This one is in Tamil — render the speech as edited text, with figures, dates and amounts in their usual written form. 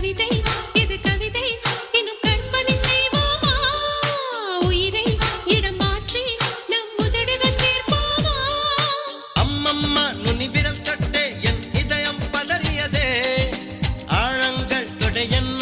கவிதை இது கவிதை இன்னும் கற்பனை செய்வோமா உயிரை இடம் மாற்றி நம் உதடுகள் சேர்ப்போமா அம்மம்மா நுனி விரல் தொட்டே என் இதயம் பதறியதே ஆழங்கள் தொட என்